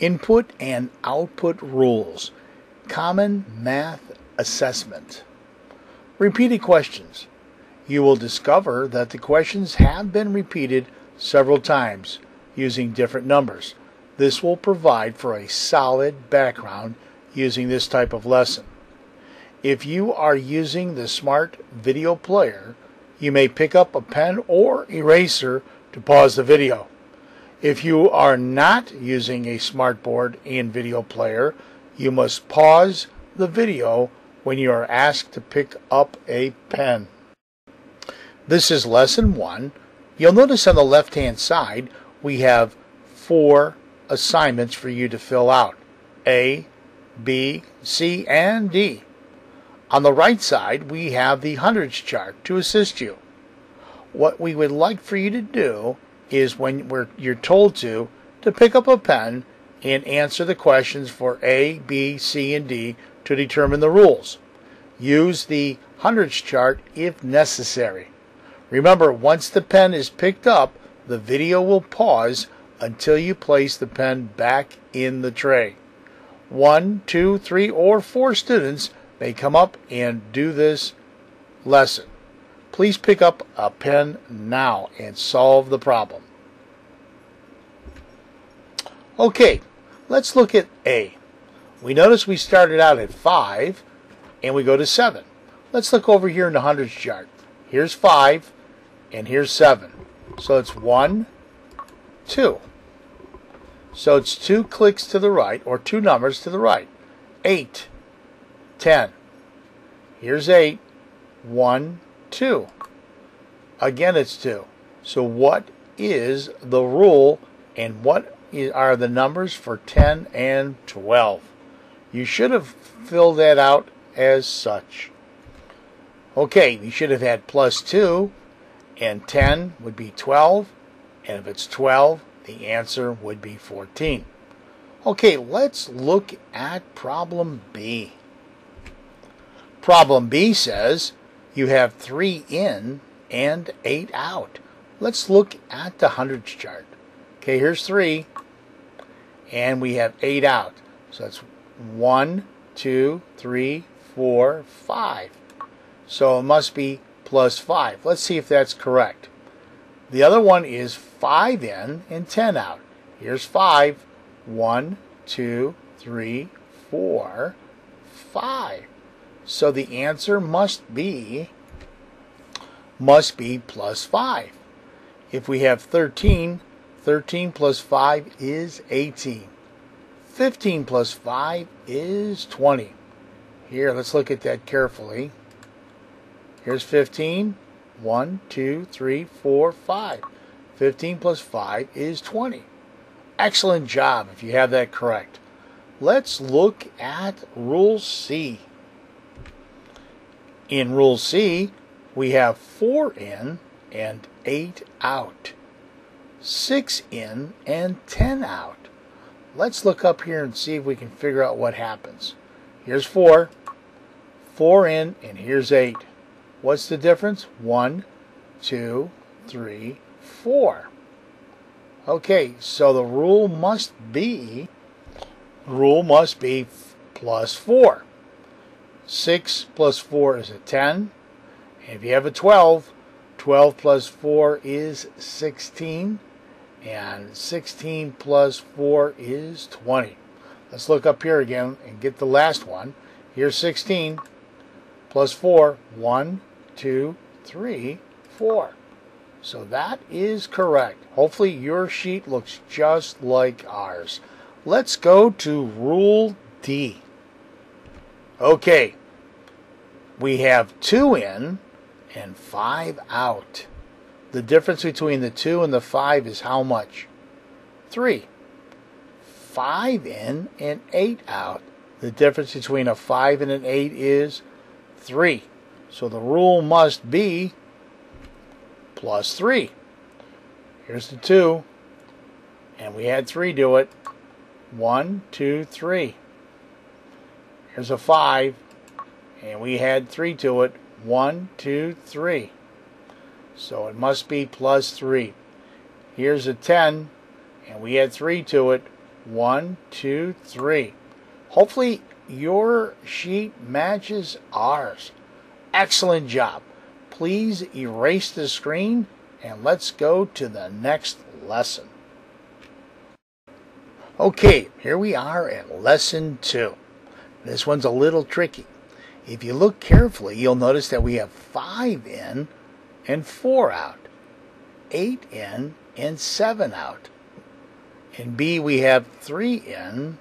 Input and output rules. Common math assessment. Repeated questions. You will discover that the questions have been repeated several times using different numbers. This will provide for a solid background using this type of lesson. If you are using the smart video player, you may pick up a pen or eraser to pause the video. If you are not using a smartboard and video player, you must pause the video when you are asked to pick up a pen. This is lesson 1. You'll notice on the left-hand side we have 4 assignments for you to fill out: A, B, C, and D. On the right side we have the hundreds chart to assist you. What we would like for you to do is when you're told to pick up a pen and answer the questions for A, B, C, and D to determine the rules. Use the hundreds chart if necessary. Remember, once the pen is picked up, the video will pause until you place the pen back in the tray. 1, 2, 3, or 4 students may come up and do this lesson. Please pick up a pen now and solve the problem. Okay, let's look at A. We notice we started out at 5 and we go to 7. Let's look over here in the hundreds chart. Here's 5 and here's 7. So it's 1, 2. So it's 2 clicks to the right, or 2 numbers to the right. 8, 10. Here's 8, 1, 2. Again it's 2. So what is the rule and what are the numbers for 10 and 12? You should have filled that out as such. Okay, you should have had plus 2, and 10 would be 12, and if it's 12, the answer would be 14. Okay, let's look at problem B. Problem B says you have 3 in and 8 out. Let's look at the hundreds chart. Okay, here's 3, and we have 8 out. So that's 1, 2, 3, 4, 5. So it must be plus 5. Let's see if that's correct. The other one is 5 in and 10 out. Here's 5. 1, 2, 3, 4, 5. So the answer must be plus 5. If we have 13, 13 plus 5 is 18. 15 plus 5 is 20. Here, let's look at that carefully. Here's 15. 1, 2, 3, 4, 5. 15 plus 5 is 20. Excellent job if you have that correct. Let's look at Rule C. In Rule C, we have 4 in and 8 out. 6 in and 10 out. Let's look up here and see if we can figure out what happens. Here's 4. 4 in and here's 8. What's the difference? 1, 2, 3, 4. Okay, so the rule must be plus 4. 6 plus 4 is a 10. And if you have a 12, 12 plus 4 is 16. And 16 plus 4 is 20. Let's look up here again and get the last one. Here's 16 plus 4. 1, 2, 3, 4. So that is correct. Hopefully your sheet looks just like ours. Let's go to Rule D. Okay, we have 2 in and 5 out. The difference between the 2 and the 5 is how much? 3. 5 in and 8 out. The difference between a 5 and an 8 is 3. So the rule must be plus 3. Here's the 2. And we had 3 do it. 1, 2, 3. Here's a 5. And we had 3 to it. 1, 2, 3. So it must be plus 3. Here's a 10. And we had 3 to it. 1, 2, 3. Hopefully your sheet matches ours. Excellent job. Please erase the screen and let's go to the next lesson. Okay, here we are at lesson 2. This one's a little tricky. If you look carefully, you'll notice that we have 5 in and 4 out, 8 in and 7 out. In B, we have 3 in,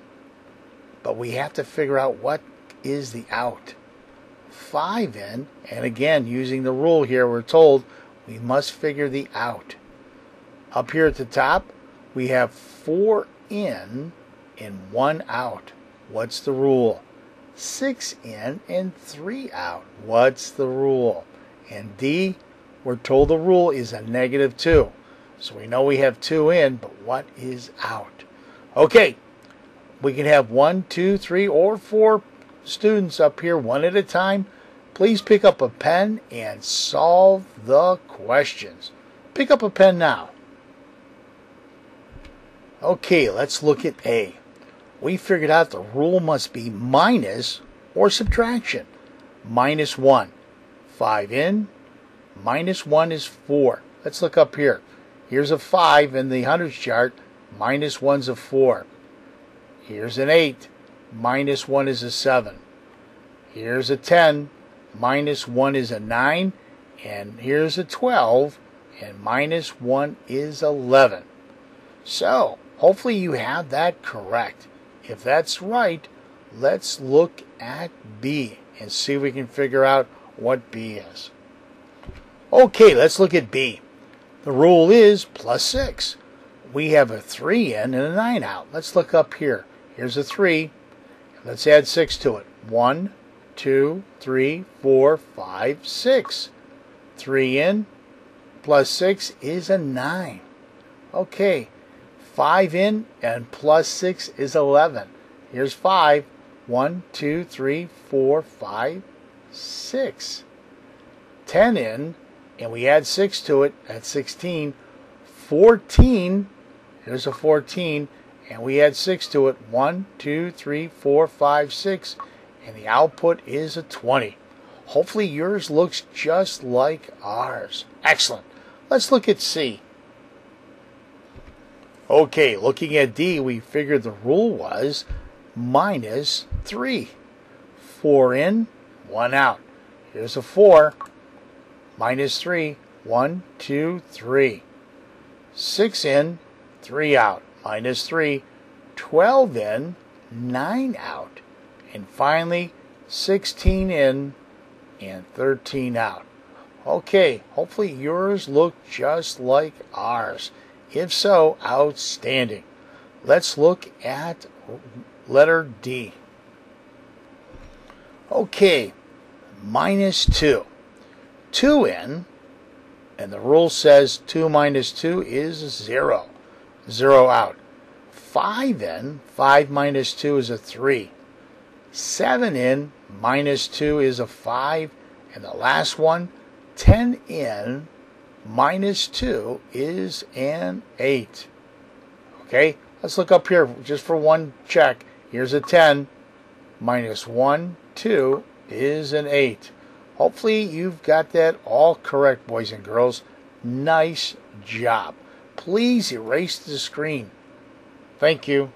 but we have to figure out what is the out. 5 in, and again, using the rule here, we're told we must figure the out. Up here at the top, we have 4 in and 1 out. What's the rule? 6 in and 3 out. What's the rule? And D, we're told the rule is a -2. So we know we have 2 in, but what is out? Okay, we can have 1, 2, 3, or 4 students up here one at a time. Please pick up a pen and solve the questions. Pick up a pen now. Okay, let's look at A. We figured out the rule must be minus or subtraction. -1. 5 in, -1 is 4. Let's look up here. Here's a 5 in the hundreds chart, -1's a 4. Here's an 8, -1 is a 7. Here's a 10, -1 is a 9. And here's a 12, and -1 is 11. So, hopefully you have that correct. If that's right, let's look at B and see if we can figure out what B is. Okay, let's look at B. The rule is +6. We have a 3 in and a 9 out. Let's look up here. Here's a 3. Let's add 6 to it. 1, 2, 3, 4, 5, 6. 3 in +6 is a 9. Okay. 5 in and +6 is 11. Here's 5. 1, 2, 3, 4, 5, 6. 10 in, and we add 6 to it. That's 16. 14. Here's a 14, and we add 6 to it. 1, 2, 3, 4, 5, 6. And the output is a 20. Hopefully yours looks just like ours. Excellent. Let's look at C. Okay, looking at D, we figured the rule was -3. 4 in, 1 out. Here's a 4. -3. 1, 2, 3. 6 in, 3 out. -3. 12 in, 9 out. And finally, 16 in and 13 out. Okay, hopefully yours look just like ours. If so, outstanding. Let's look at letter D. Okay, -2. 2 in, and the rule says 2 minus 2 is 0. 0 out. 5 in, 5 minus 2 is a 3. 7 in, -2 is a 5. And the last one, 10 in, -2 is an 8. Okay, let's look up here just for one check. Here's a 10, -1, 2 is an 8. Hopefully you've got that all correct, boys and girls. Nice job. Please erase the screen. Thank you.